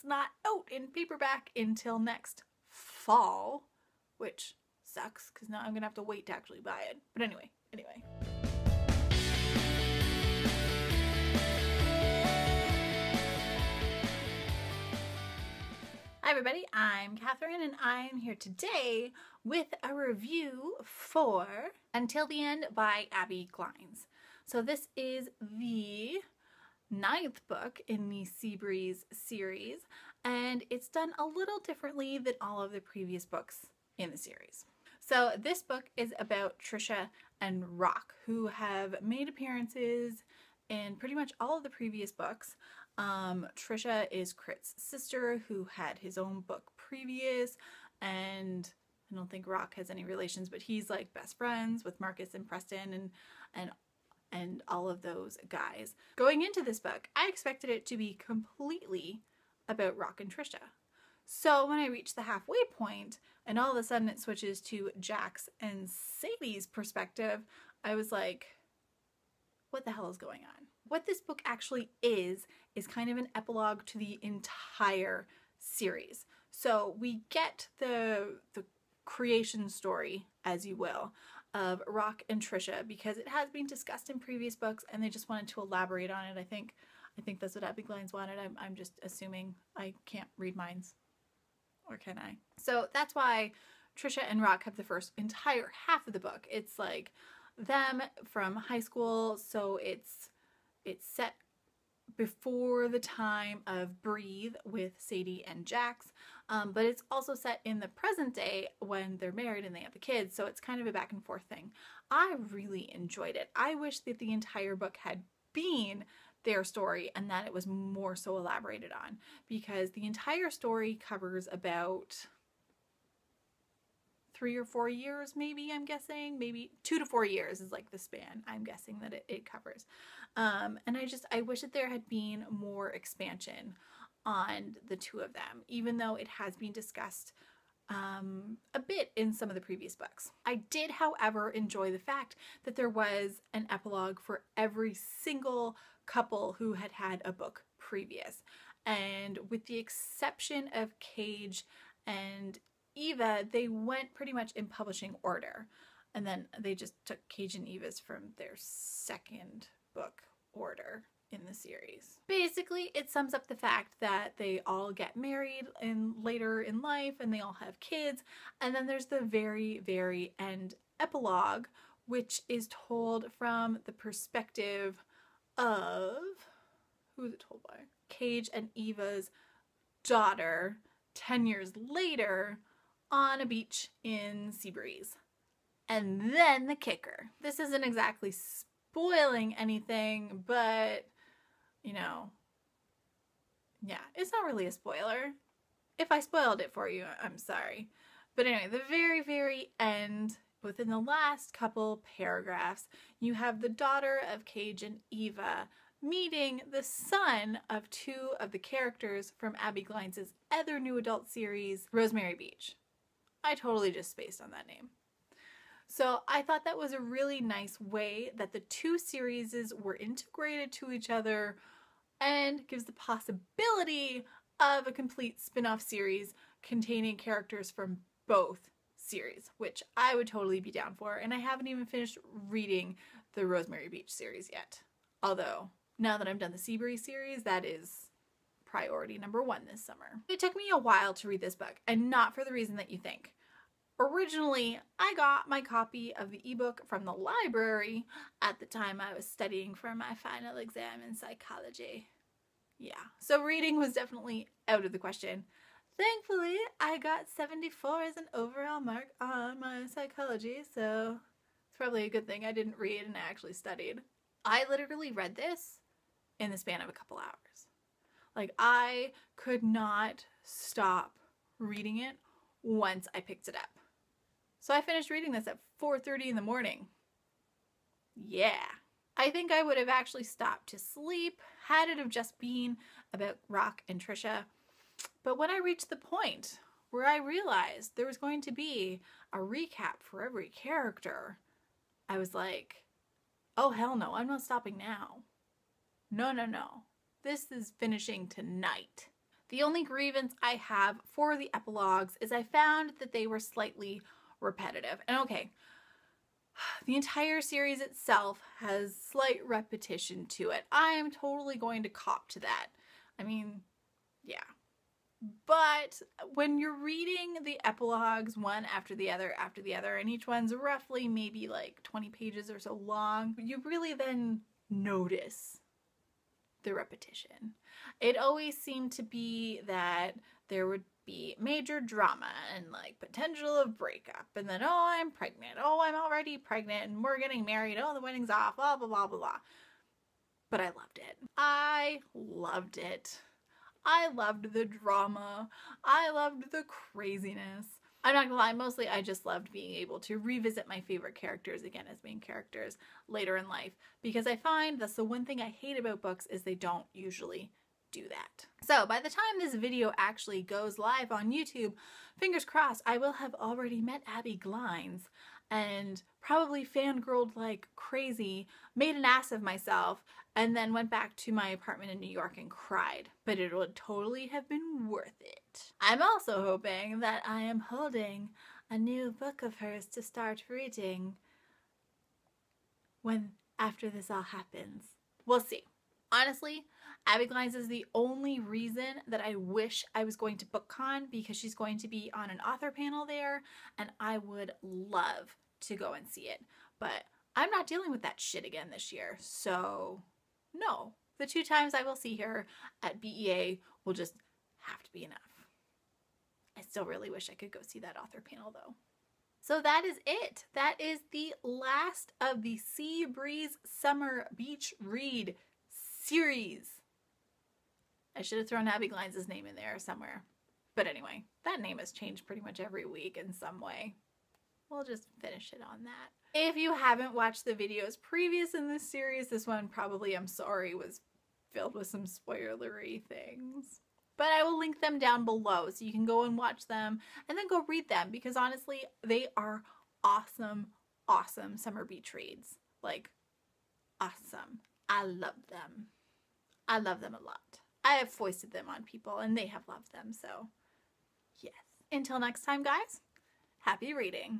not out in paperback until next fall, which sucks because now I'm gonna have to wait to actually buy it. But anyway. Hi everybody, I'm Catherine and I'm here today with a review for Until the End by Abbi Glines. So this is the 9th book in the Seabreeze series, and it's done a little differently than all of the previous books in the series. So this book is about Trisha and Rock, who have made appearances in pretty much all of the previous books. Trisha is Crit's sister, who had his own book previous, and I don't think Rock has any relations, but he's like best friends with Marcus and Preston and all of those guys. Going into this book, I expected it to be completely about Rock and Trisha. So when I reached the halfway point and all of a sudden it switches to Jax and Sadie's perspective, I was like, what the hell is going on? What this book actually is kind of an epilogue to the entire series. So we get the creation story, as you will, of Rock and Trisha because it has been discussed in previous books and they just wanted to elaborate on it. I think that's what Abbi Glines wanted. I'm just assuming. I can't read minds. Or can I? So that's why Trisha and Rock have the first entire half of the book. It's like them from high school, so it's set before the time of Breathe with Sadie and Jax, but it's also set in the present day when they're married and they have the kids, so it's kind of a back and forth thing. I really enjoyed it. I wish that the entire book had been their story and that it was more so elaborated on, because the entire story covers about 3 or 4 years, maybe, I'm guessing. Maybe 2 to 4 years is like the span I'm guessing that it covers. And I wish that there had been more expansion on the two of them, even though it has been discussed a bit in some of the previous books. I did, however, enjoy the fact that there was an epilogue for every single couple who had had a book previous. And with the exception of Cage and Eva, they went pretty much in publishing order. And then they just took Cage and Eva's from their second book order in the series. Basically, it sums up the fact that they all get married later in life and they all have kids. And then there's the very, very end epilogue, which is told from the perspective of, who is it told by? Cage and Eva's daughter 10 years later on a beach in Seabreeze. And then the kicker. This isn't exactly spoiling anything, but, you know, yeah, it's not really a spoiler. If I spoiled it for you, I'm sorry. But anyway, the very, very end, within the last couple paragraphs, you have the daughter of Cage and Eva meeting the son of 2 of the characters from Abbi Glines' other new adult series, Rosemary Beach. I totally just spaced on that name. So I thought that was a really nice way that the 2 series were integrated to each other and gives the possibility of a complete spin-off series containing characters from both series, which I would totally be down for. And I haven't even finished reading the Rosemary Beach series yet. Although, now that I'm done the Seabreeze series, that is priority number 1 this summer. It took me a while to read this book, and not for the reason that you think. Originally, I got my copy of the ebook from the library at the time I was studying for my final exam in psychology. Yeah, so reading was definitely out of the question. Thankfully, I got 74 as an overall mark on my psychology, so it's probably a good thing I didn't read and I actually studied. I literally read this in the span of a couple hours. Like, I could not stop reading it once I picked it up. So I finished reading this at 4:30 in the morning. Yeah. I think I would have actually stopped to sleep had it have just been about Rock and Trisha. But when I reached the point where I realized there was going to be a recap for every character, I was like, oh hell no, I'm not stopping now. No. This is finishing tonight. The only grievance I have for the epilogues is I found that they were slightly repetitive. And okay, the entire series itself has slight repetition to it. I am totally going to cop to that. I mean, yeah. But when you're reading the epilogues one after the other, and each one's roughly maybe like 20 pages or so long, you really then notice the repetition. It always seemed to be that there would be major drama and like potential of breakup, and then, oh, I'm pregnant, oh, I'm already pregnant, and we're getting married, oh, the wedding's off, blah, blah, blah, blah, blah. But I loved it. I loved it. I loved the drama. I loved the craziness. I'm not gonna lie, mostly I just loved being able to revisit my favorite characters again as main characters later in life, because I find that's the one thing I hate about books is they don't usually do that. So by the time this video actually goes live on YouTube, fingers crossed, I will have already met Abbi Glines and probably fangirled like crazy, made an ass of myself, and then went back to my apartment in New York and cried. But it would totally have been worth it. I'm also hoping that I am holding a new book of hers to start reading when after this all happens. We'll see. Honestly, Abbi Glines is the only reason that I wish I was going to BookCon, because she's going to be on an author panel there, and I would love to go and see it. But I'm not dealing with that shit again this year, so no. The 2 times I will see her at BEA will just have to be enough. I still really wish I could go see that author panel though. So that is it. That is the last of the Sea Breeze Summer Beach Read series. I should have thrown Abbi Glines' name in there somewhere. But anyway, that name has changed pretty much every week in some way. We'll just finish it on that. If you haven't watched the videos previous in this series, this one probably, I'm sorry, was filled with some spoilery things. But I will link them down below so you can go and watch them and then go read them, because honestly, they are awesome, awesome summer beach reads. Like, awesome. I love them. I love them a lot. I have foisted them on people and they have loved them, so yes. Until next time, guys, happy reading.